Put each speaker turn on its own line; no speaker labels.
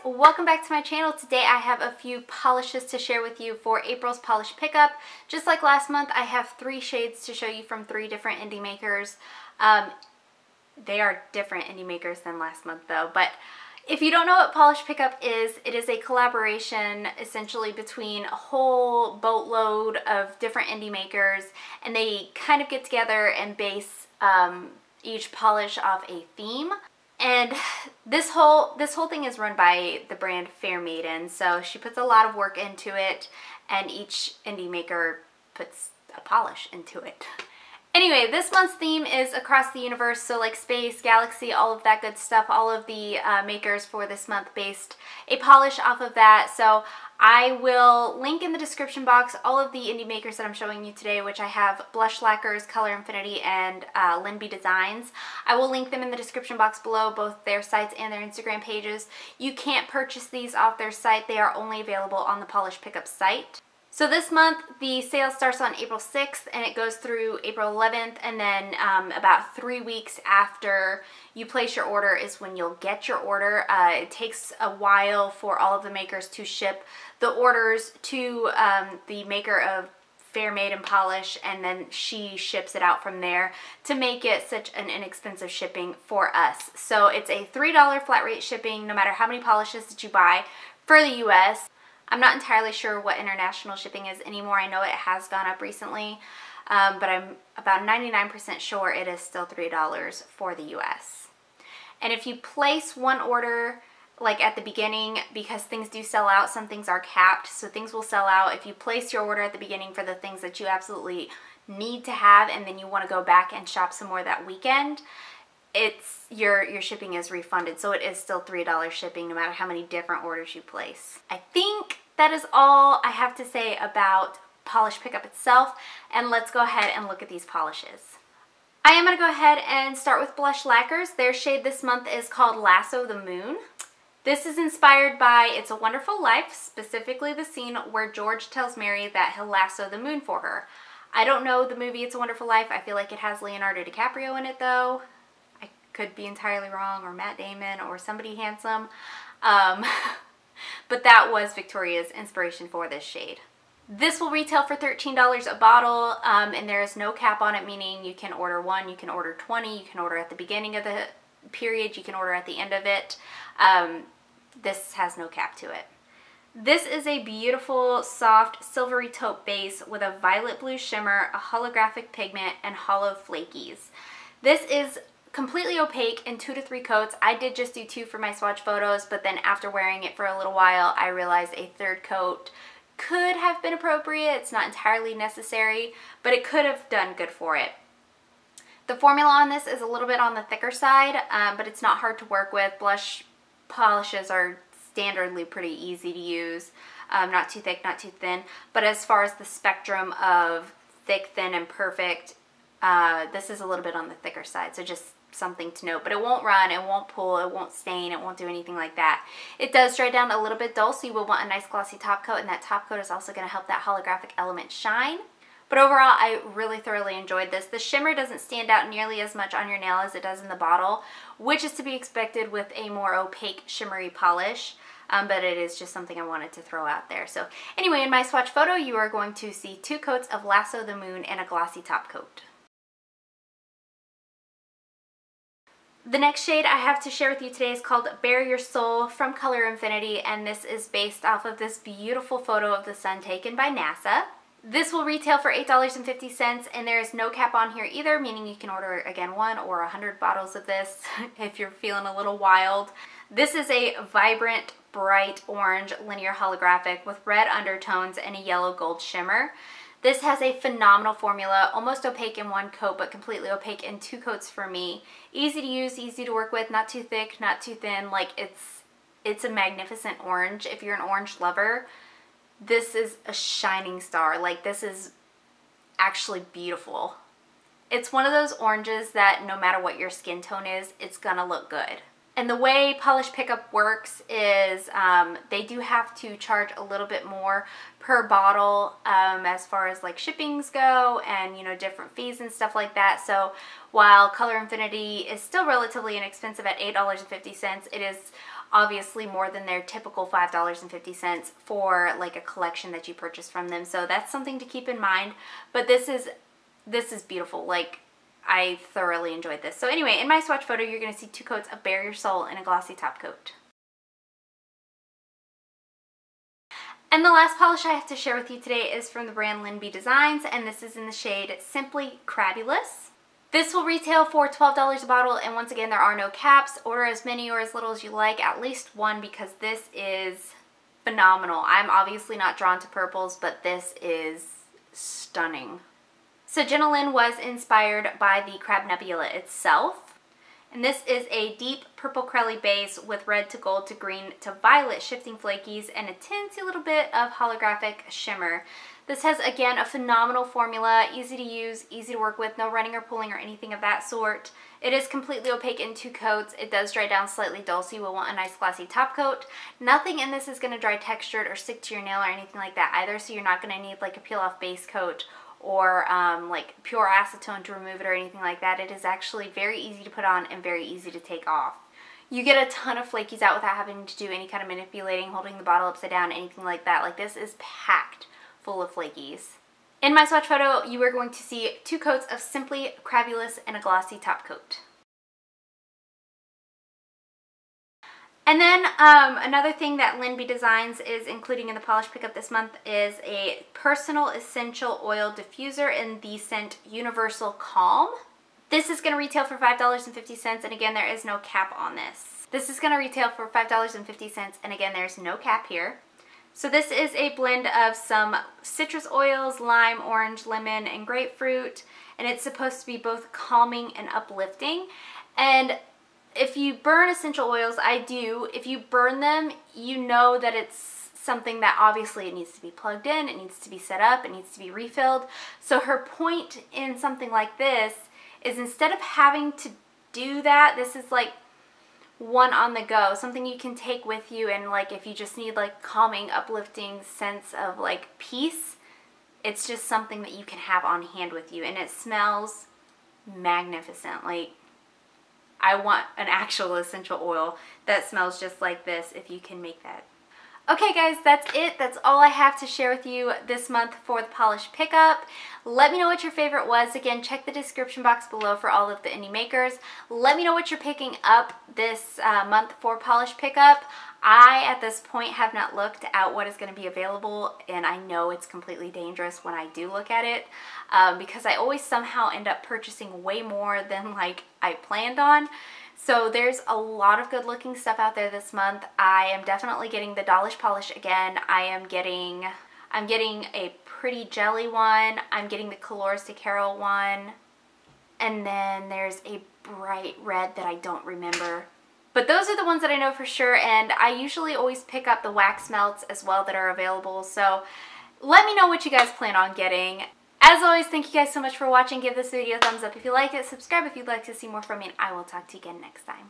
welcome back to my channel. Today I have a few polishes to share with you for April's polish pickup. Just like last month, I have 3 shades to show you from 3 different indie makers. They are different indie makers than last month though, but if you don't know what polish pickup is, it is a collaboration essentially between a whole boatload of different indie makers, and they kind of get together and base each polish off a theme. And this whole thing is run by the brand Fair Maiden, so she puts a lot of work into it, and each indie maker puts a polish into it. Anyway, this month's theme is across the universe, so like space, galaxy, all of that good stuff. All of the makers for this month based a polish off of that. So I will link in the description box all of the indie makers that I'm showing you today, which I have Blush Lacquers, Color Infinity, and LynB Designs. I will link them in the description box below, both their sites and their Instagram pages. You can't purchase these off their site. They are only available on the Polish Pickup site. So this month, the sale starts on April 6th and it goes through April 11th, and then about 3 weeks after you place your order is when you'll get your order. It takes a while for all of the makers to ship the orders to the maker of Fair Maiden polish, and then she ships it out from there to make it such an inexpensive shipping for us. So it's a $3 flat rate shipping no matter how many polishes that you buy for the US. I'm not entirely sure what international shipping is anymore. I know it has gone up recently, but I'm about 99% sure it is still $3 for the US. And if you place one order like at the beginning, because things do sell out, some things are capped, so things will sell out. If you place your order at the beginning for the things that you absolutely need to have, and then you want to go back and shop some more that weekend, your shipping is refunded, so it is still $3 shipping no matter how many different orders you place. I think that is all I have to say about polish pickup itself, and let's go ahead and look at these polishes. I am going to go ahead and start with Blush Lacquers. Their shade this month is called Lasso the Moon. This is inspired by It's a Wonderful Life, specifically the scene where George tells Mary that he'll lasso the moon for her. I don't know the movie It's a Wonderful Life. I feel like it has Leonardo DiCaprio in it though. Could be entirely wrong, or Matt Damon, or somebody handsome. But that was Victoria's inspiration for this shade. This will retail for $13 a bottle, and there is no cap on it, meaning you can order 1, you can order 20, you can order at the beginning of the period, you can order at the end of it. This has no cap to it. This is a beautiful, soft, silvery taupe base with a violet blue shimmer, a holographic pigment, and hollow flakies. This is completely opaque in 2 to 3 coats. I did just do 2 for my swatch photos, but then after wearing it for a little while, I realized a 3rd coat could have been appropriate. It's not entirely necessary, but it could have done good for it. The formula on this is a little bit on the thicker side, but it's not hard to work with. Blush polishes are standardly pretty easy to use. Not too thick, not too thin, but as far as the spectrum of thick, thin, and perfect, this is a little bit on the thicker side, so just something to note. But it won't run, it won't pull, it won't stain, it won't do anything like that. It does dry down a little bit dull, so you will want a nice glossy top coat, and that top coat is also going to help that holographic element shine. But overall, I really thoroughly enjoyed this. The shimmer doesn't stand out nearly as much on your nail as it does in the bottle, which is to be expected with a more opaque shimmery polish. But it is just something I wanted to throw out there. So anyway, in my swatch photo, you are going to see 2 coats of Lasso the Moon and a glossy top coat. The next shade I have to share with you today is called Bare Your Soul from Color Infinity, and this is based off of this beautiful photo of the sun taken by NASA. This will retail for $8.50, and there is no cap on here either, meaning you can order, again, 1 or 100 bottles of this if you're feeling a little wild. This is a vibrant, bright orange linear holographic with red undertones and a yellow gold shimmer. This has a phenomenal formula, almost opaque in 1 coat, but completely opaque in 2 coats for me. Easy to use, easy to work with, not too thick, not too thin. Like, it's a magnificent orange. If you're an orange lover, this is a shining star. Like, this is actually beautiful. It's one of those oranges that no matter what your skin tone is, it's gonna look good. And the way Polish Pickup works is they do have to charge a little bit more per bottle as far as like shippings go, and you know, different fees and stuff like that. So while Color Infinity is still relatively inexpensive at $8.50, it is obviously more than their typical $5.50 for like a collection that you purchase from them. So that's something to keep in mind. But this is beautiful. Like, I thoroughly enjoyed this. So anyway, in my swatch photo, you're going to see 2 coats of Bare Your Soul and a glossy top coat. And the last polish I have to share with you today is from the brand LynB Designs, and this is in the shade Simply Crabulous. This will retail for $12 a bottle, and once again, there are no caps. Order as many or as little as you like, at least one, because this is phenomenal. I'm obviously not drawn to purples, but this is stunning. So Jenna Lynn was inspired by the Crab Nebula itself. And this is a deep purple crelly base with red to gold to green to violet shifting flakies and a teensy little bit of holographic shimmer. This has, again, a phenomenal formula, easy to use, easy to work with, no running or pulling or anything of that sort. It is completely opaque in 2 coats. It does dry down slightly dull, so you will want a nice glossy top coat. Nothing in this is going to dry textured or stick to your nail or anything like that either, so you're not going to need like a peel off base coat or like pure acetone to remove it or anything like that. It is actually very easy to put on and very easy to take off. You get a ton of flakies out without having to do any kind of manipulating, holding the bottle upside down, anything like that. Like, this is packed full of flakies. In my swatch photo, you are going to see 2 coats of Simply Crabulous and a glossy top coat. And then another thing that LynB Designs is including in the polish pickup this month is a personal essential oil diffuser in the scent Universal Calm. This is going to retail for $5.50, and again, there is no cap on this. This is going to retail for $5.50, and again, there's no cap here. So this is a blend of some citrus oils, lime, orange, lemon, and grapefruit, and it's supposed to be both calming and uplifting. And if you burn essential oils, I do, if you burn them, you know that it's something that obviously it needs to be plugged in, it needs to be set up, it needs to be refilled. So her point in something like this is, instead of having to do that, this is like one on the go, something you can take with you, and like if you just need like calming, uplifting sense of like peace, it's just something that you can have on hand with you, and it smells magnificent. Like, I want an actual essential oil that smells just like this if you can make that. Okay guys, that's it. That's all I have to share with you this month for the polish pickup. Let me know what your favorite was. Again, check the description box below for all of the indie makers. Let me know what you're picking up this month for polish pickup. I, at this point, have not looked at what is going to be available, and I know it's completely dangerous when I do look at it because I always somehow end up purchasing way more than like I planned on. So there's a lot of good looking stuff out there this month. I am definitely getting the Dollish polish again. I'm getting a pretty jelly one. I'm getting the Colores de Carol one. And then there's a bright red that I don't remember. But those are the ones that I know for sure, and I usually always pick up the wax melts as well that are available. So let me know what you guys plan on getting. As always, thank you guys so much for watching. Give this video a thumbs up if you like it. Subscribe if you'd like to see more from me, and I will talk to you again next time.